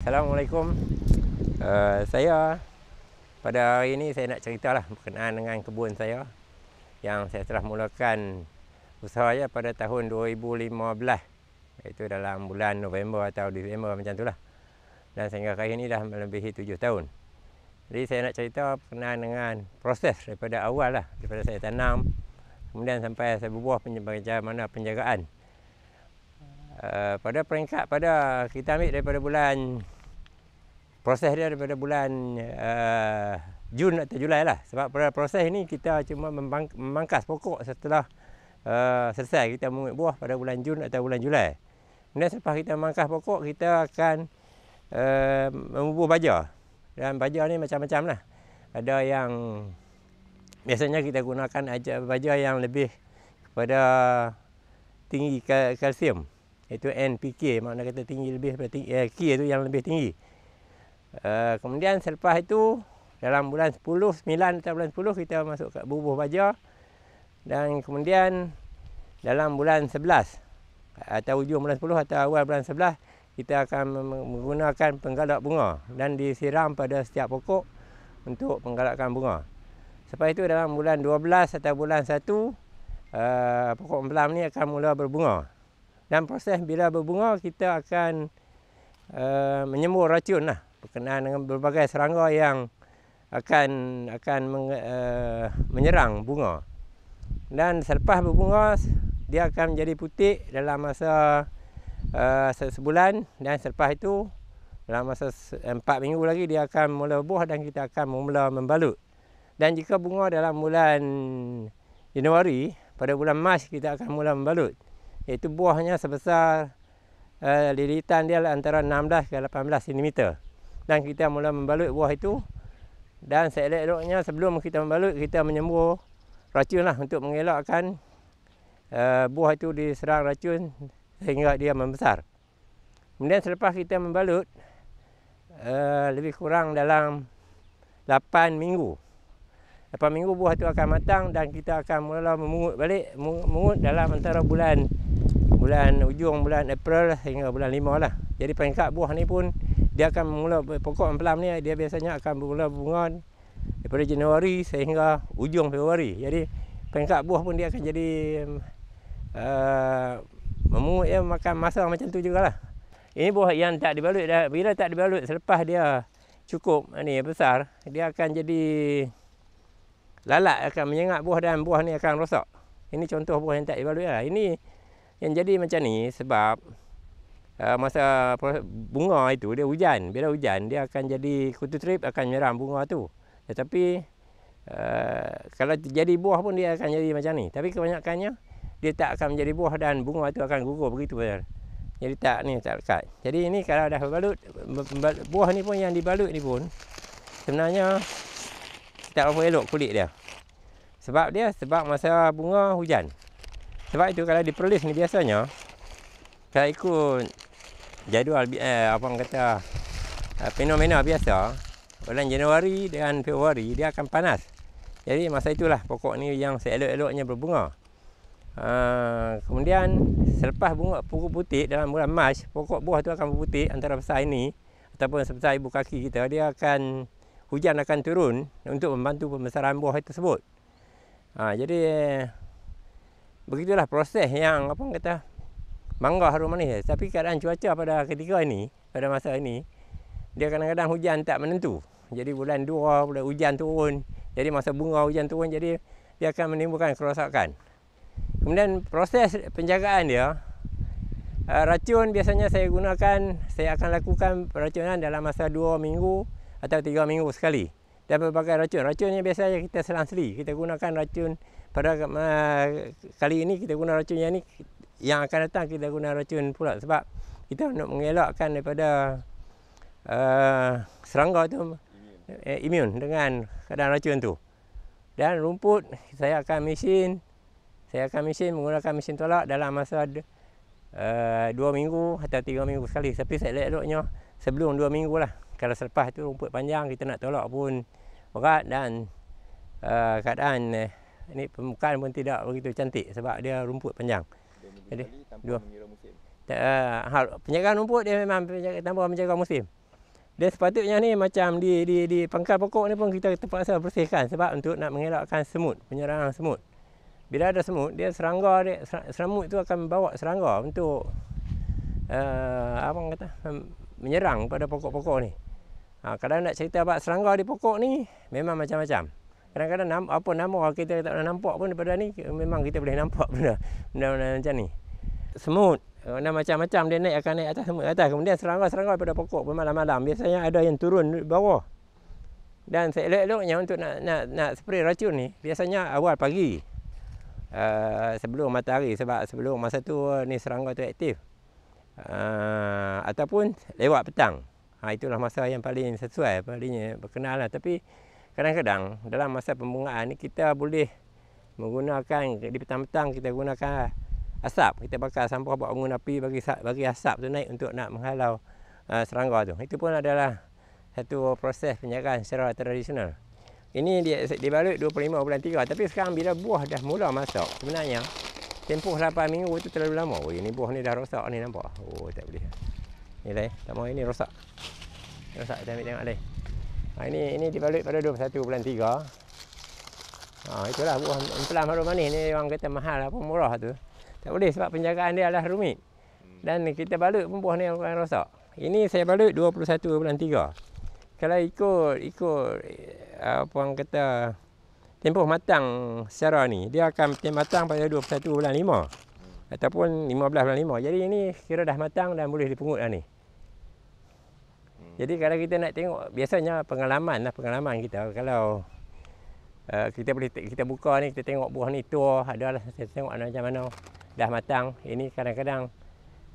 Assalamualaikum. Saya pada hari ini saya nak ceritalah berkenaan dengan kebun saya yang saya telah mulakan usaha saya pada tahun 2015, iaitu dalam bulan November atau Disember macam itulah. Dan sehingga hari ini dah melebihi 7 tahun. Jadi saya nak cerita berkenaan dengan proses daripada awal lah, daripada saya tanam kemudian sampai saya berbuah bagaimana penjagaan. Pada peringkat kita ambil daripada bulan, proses dia daripada bulan Jun atau Julai lah. Sebab pada proses ini kita cuma memangkas pokok setelah selesai kita mengambil buah pada bulan Jun atau bulan Julai. Kemudian selepas kita memangkas pokok, kita akan membubuh baja. Dan baja ni macam-macam lah. Ada yang biasanya kita gunakan baja yang lebih kepada tinggi kalsium, iaitu NPK, makna kata tinggi lebih daripada K itu yang lebih tinggi. Kemudian selepas itu dalam bulan 10, 9 atau bulan 10 kita masuk ke bubuh baja. Dan kemudian dalam bulan 11 atau hujung bulan 10 atau awal bulan 11 kita akan menggunakan penggalak bunga dan disiram pada setiap pokok untuk penggalakkan bunga. Selepas itu dalam bulan 12 atau bulan 1 pokok empelam ni akan mula berbunga. Dan proses bila berbunga kita akan menyembur racun lah berkenaan dengan berbagai serangga yang akan menyerang bunga. Dan selepas berbunga dia akan menjadi putih dalam masa sebulan, dan selepas itu dalam masa 4 minggu lagi dia akan mula buah dan kita akan mula membalut. Dan jika bunga dalam bulan Januari, pada bulan Mac kita akan mula membalut, iaitu buahnya sebesar lilitan dia antara 16 ke 18 cm. Dan kita mula membalut buah itu. Dan seelok-eloknya sebelum kita membalut, kita menyembur racun lah untuk mengelakkan buah itu diserang racun sehingga dia membesar. Kemudian selepas kita membalut, lebih kurang dalam 8 minggu. 8 minggu buah itu akan matang dan kita akan mula memungut balik. Mengut dalam antara bulan ujung bulan April hingga bulan 5 lah. Jadi peringkat buah ni pun dia akan mula, pokok empelam ni dia biasanya akan mula bunga daripada Januari sehingga ujung Februari. Jadi peringkat buah pun dia akan jadi memungut dia makan masa macam tu jugalah. Ini buah yang tak dibalut dah. Bila tak dibalut, selepas dia cukup ni besar, dia akan jadi lalat, akan menyengat buah dan buah ni akan rosak. Ini contoh buah yang tak dibalut lah. Ini yang jadi macam ni sebab masa bunga itu dia hujan. Bila hujan dia akan jadi kutu trip, akan menyerang bunga tu. Tetapi kalau jadi buah pun dia akan jadi macam ni. Tapi kebanyakannya dia tak akan menjadi buah dan bunga itu akan gugur begitu saja. Jadi tak lekat. Jadi ini kalau dah berbalut, buah ni pun yang dibalut ni pun sebenarnya tak apa elok kulit dia. Sebab masa bunga hujan. Sebab itu kalau diperlis ni biasanya kalau ikut jadual apa orang kata fenomena biasa, bulan Januari dan Februari dia akan panas. Jadi masa itulah pokok ni yang seelok-eloknya berbunga. Kemudian selepas bunga pokok putih dalam bulan Mac, pokok buah tu akan berputih antara besar ini ataupun sebesar ibu kaki kita. Dia akan, hujan akan turun untuk membantu pembesaran buah tersebut. Jadi begitulah proses yang apa kata mangga harum manis. Tapi keadaan cuaca pada ketika ini, pada masa ini, dia kadang-kadang hujan tak menentu. Jadi bulan 2 bulan hujan turun. Jadi masa bunga hujan turun, jadi dia akan menimbulkan kerosakan. Kemudian proses penjagaan dia, racun biasanya saya akan lakukan peracunan dalam masa 2 minggu atau 3 minggu sekali. Dan berbagai racun. Racunnya biasanya kita selang-seli. Kita gunakan racun pada kali ini kita guna racun yang ni. Yang akan datang kita guna racun pula. Sebab kita nak mengelakkan daripada serangga tu imun dengan keadaan racun tu. Dan rumput saya akan mesin menggunakan mesin tolak dalam masa 2 minggu atau 3 minggu sekali. Tapi seelok-eloknya sebelum 2 minggu lah. Kalau selepas tu rumput panjang kita nak tolak pun berat dan keadaan ini permukaan pun tidak begitu cantik sebab dia rumput panjang. Jadi tanpa mengira musim. penjagaan rumput dia memang tanpa menjaga musim. Dan sepatutnya ni macam di pangkal pokok ni pun kita terpaksa bersihkan sebab untuk nak mengelakkan semut, penyerangan semut. Bila ada semut, dia serangga dia, seramut tu akan bawa serangga untuk menyerang pada pokok-pokok ni. Kadang nak cerita bab serangga di pokok ni memang macam-macam. Kadang-kadang apa nama kita tak pernah nampak pun daripada ni, memang kita boleh nampak benda-benda macam ni. Semut macam-macam dia akan naik atas semut atas. Kemudian serangga-serangga pada pokok malam-malam biasanya ada yang turun di bawah. Dan seelok-eloknya untuk nak spray racun ni biasanya awal pagi. Sebelum matahari, sebab sebelum masa tu ni serangga tu aktif. Ataupun lewat petang. Itulah masa yang paling sesuai, paling berkenal lah. Tapi kadang-kadang dalam masa pembungaan ni kita boleh menggunakan di petang-petang, kita gunakan asap. Kita bakar sampah buat unggun api bagi asap tu naik untuk nak menghalau serangga tu. Itu pun adalah satu proses penjagaan secara tradisional. Ini dia dibalut 25 bulan 3. Tapi sekarang bila buah dah mula masuk, sebenarnya tempoh 8 minggu tu terlalu lama. Oh, ini buah ni dah rosak ni, nampak? Oh, tak boleh. Ni lah, tak mau ini rosak. Rosak, kita ambil tengok lagi. Ini dibalut pada 21 bulan 3. Itulah buah emplam harum manis ni, orang kata mahal apa murah tu. Tak boleh sebab penjagaan dia adalah rumit. Dan kita balut pun buah ni akan rosak. Ini saya balut 21 bulan 3. Kalau ikut apa orang kata tempoh matang secara ni, dia akan matang pada 21 bulan 5 ataupun 15 bulan 5. Jadi ini kira dah matang dan boleh dipungut dah ni. Jadi kalau kita nak tengok, biasanya pengalaman kita, kalau kita buka ni, kita tengok buah ni tua, adalah kita tengok macam mana dah matang. Ini kadang-kadang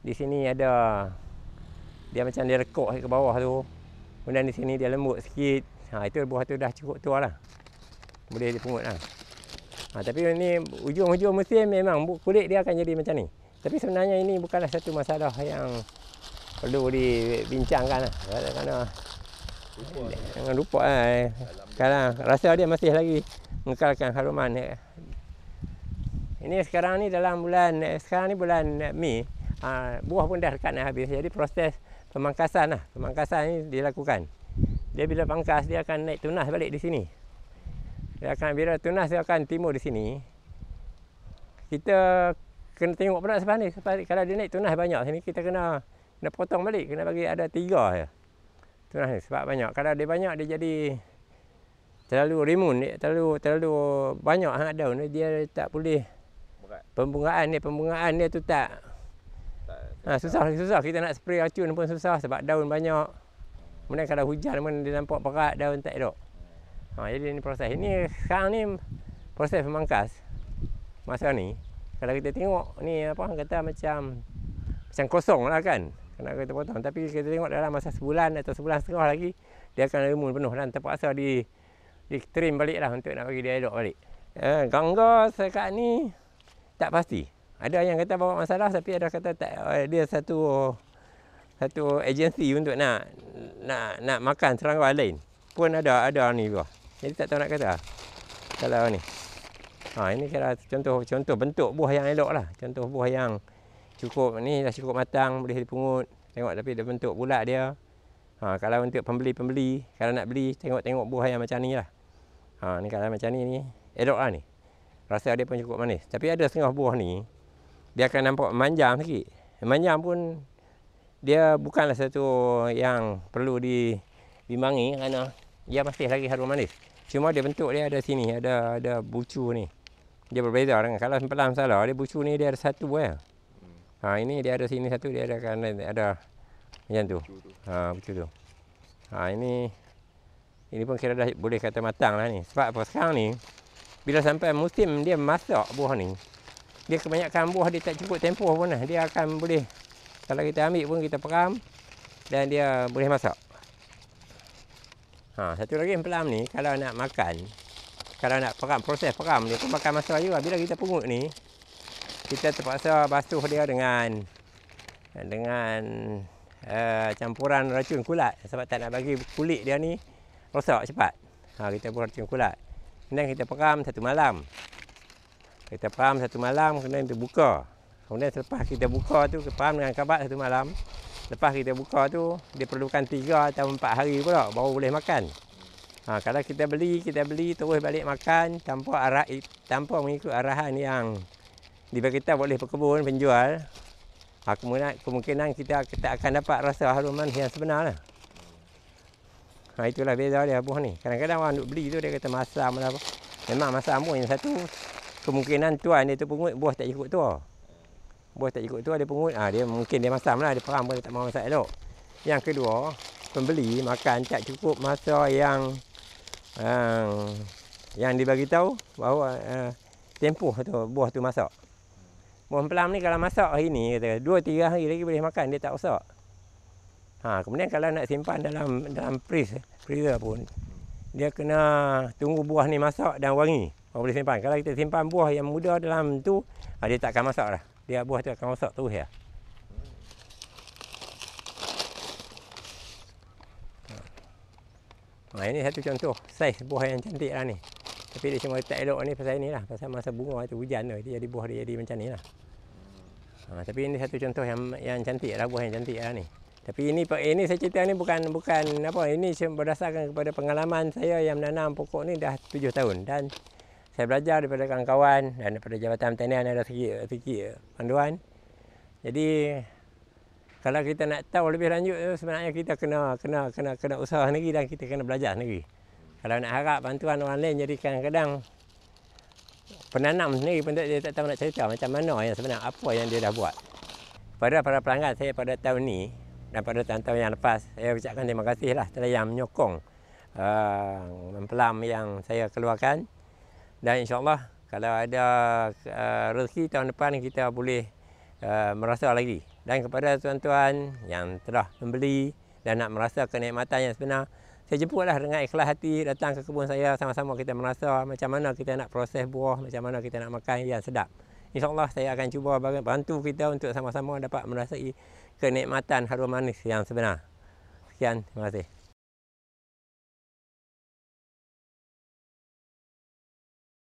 di sini ada dia macam dia rekuk ke bawah tu. Kemudian di sini dia lembut sikit. Itu buah tu dah cukup tua lah. Boleh dipungut lah. Tapi ini ujung-ujung musim memang kulit dia akan jadi macam ni. Tapi sebenarnya ini bukanlah satu masalah yang perlu dibincangkan lah. Kerana jangan lupa lah. Sekarang rasa dia masih lagi mengekalkan haruman. Ini sekarang ni dalam bulan Mei, buah pun dah dekat nak habis. Jadi proses pemangkasan lah. Pemangkasan ni dilakukan. Dia bila pangkas, dia akan naik tunas balik di sini. Bila tunas dia akan timur di sini. Kita kena tengok pula sebab ni. Kalau dia naik tunas banyak sini, kita kena potong balik. Kena bagi ada 3 je tunas ni. Sebab banyak. Kalau dia banyak, dia jadi terlalu rimun. Terlalu banyak daun. Dia tak boleh. Pembungaan dia tu tak susah. Kita nak spray racun pun susah sebab daun banyak. Kemudian kalau hujan pun dia nampak pekat, daun tak elok. Jadi ini proses. Ini sekarang ni proses pemangkas. Masa ni kalau kita tengok ni apa kata macam kosong lah kan. Kena kita potong. Tapi kita tengok dalam masa sebulan atau sebulan setengah lagi, dia akan rimun penuh dan terpaksa di trim balik lah untuk nak bagi dia elok balik. Gangga sekarang ni tak pasti. Ada yang kata bawa masalah, tapi ada kata tak. Dia satu agensi untuk nak makan serangga lain pun ada ni juga. Jadi tak tahu nak kata kalau ni. Ini kira contoh bentuk buah yang elok lah. Contoh buah yang cukup ni dah cukup matang, boleh dipungut. Tengok tapi dia bentuk bulat dia. Kalau untuk pembeli, kalau nak beli, tengok buah yang macam ni lah. Ni kalau macam ni elok lah ni. Rasa dia pun cukup manis. Tapi ada setengah buah ni, dia akan nampak memanjang sikit. Memanjang pun dia bukanlah satu yang perlu dibimbangi kerana dia masih lagi harum manis. Cuma dia bentuk dia ada sini, ada bucu ni. Dia berbeza dengan kalau emplam salah, dia bucu ni dia ada satu buah. Ini dia ada sini satu, dia ada macam tu. Bucu tu. Ini pun kira dah boleh kata matang lah ni. Sebab apa sekarang ni, bila sampai musim dia masak buah ni, dia kebanyakan buah dia tak cukup tempoh pun lah. Dia akan boleh, kalau kita ambil pun kita peram dan dia boleh masak. Satu lagi emplam ni, kalau nak makan, kalau nak peram, proses peram dia pun makan masa juga. Bila kita pungut ni, kita terpaksa basuh dia dengan campuran racun kulat. Sebab tak nak bagi kulit dia ni rosak cepat. Kita buat racun kulat. Kemudian kita peram 1 malam. Kemudian kita buka. Kemudian selepas kita buka tu, peram dengan kabat 1 malam. Lepas kita buka tu, dia perlukan 3 atau 4 hari pula baru boleh makan. Kalau kita beli terus balik makan tanpa mengikut arahan yang diberitahu oleh pekebun penjual, kemungkinan kita akan dapat rasa harum manis yang sebenar lah. Itulah beza dia buah ni. Kadang-kadang orang duk beli tu dia kata masam lah apa. Memang masam pun, yang satu kemungkinan tuan dia tu pungut buah tak ikut tua. Buah tak ikut tua dia pungut, dia mungkin dia masam lah, dia faham pun dia tak mahu masak elok. Yang kedua, pembeli makan tak cukup masa yang dibagi tahu bahawa tempoh tu buah tu masak. Buah pelam ni kalau masak hari ni kata 2-3 hari lagi boleh makan, dia tak rosak. Kemudian kalau nak simpan dalam freezer pun, dia kena tunggu buah ni masak dan wangi baru boleh simpan. Kalau kita simpan buah yang muda dalam tu, dia tak akan masak dah. Dia buah tu akan rosak terus ya. Ini satu contoh saiz buah yang cantik lah ni. Tapi dia cuma tak elok ni pasal ni lah. Pasal masa bunga tu hujan tu, jadi buah dia jadi macam ni lah. Tapi ini satu contoh yang cantik lah, buah yang cantik lah ni. Tapi ini saya cerita ni bukan apa. Ini berdasarkan kepada pengalaman saya yang menanam pokok ni dah 7 tahun. Dan saya belajar daripada kawan-kawan dan daripada Jabatan Pertanian ada sikit panduan. Jadi kalau kita nak tahu lebih lanjut tu, sebenarnya kita kena usaha sendiri dan kita kena belajar sendiri. Kalau nak harap bantuan orang lain, jadi kadang-kadang penanam sendiri pun dia tak tahu nak cerita macam mana yang sebenarnya apa yang dia dah buat. Pada para pelanggan saya pada tahun ni dan pada tahun-tahun yang lepas, saya ucapkan terima kasih lah telah yang menyokong mempelem yang saya keluarkan. Dan insyaAllah kalau ada rezeki tahun depan kita boleh merasa lagi. Dan kepada tuan-tuan yang telah membeli dan nak merasa kenikmatan yang sebenar, saya jemputlah dengan ikhlas hati datang ke kebun saya, sama-sama kita merasa macam mana kita nak proses buah, macam mana kita nak makan yang sedap. InsyaAllah saya akan cuba bantu kita untuk sama-sama dapat merasai kenikmatan harum manis yang sebenar. Sekian, terima kasih.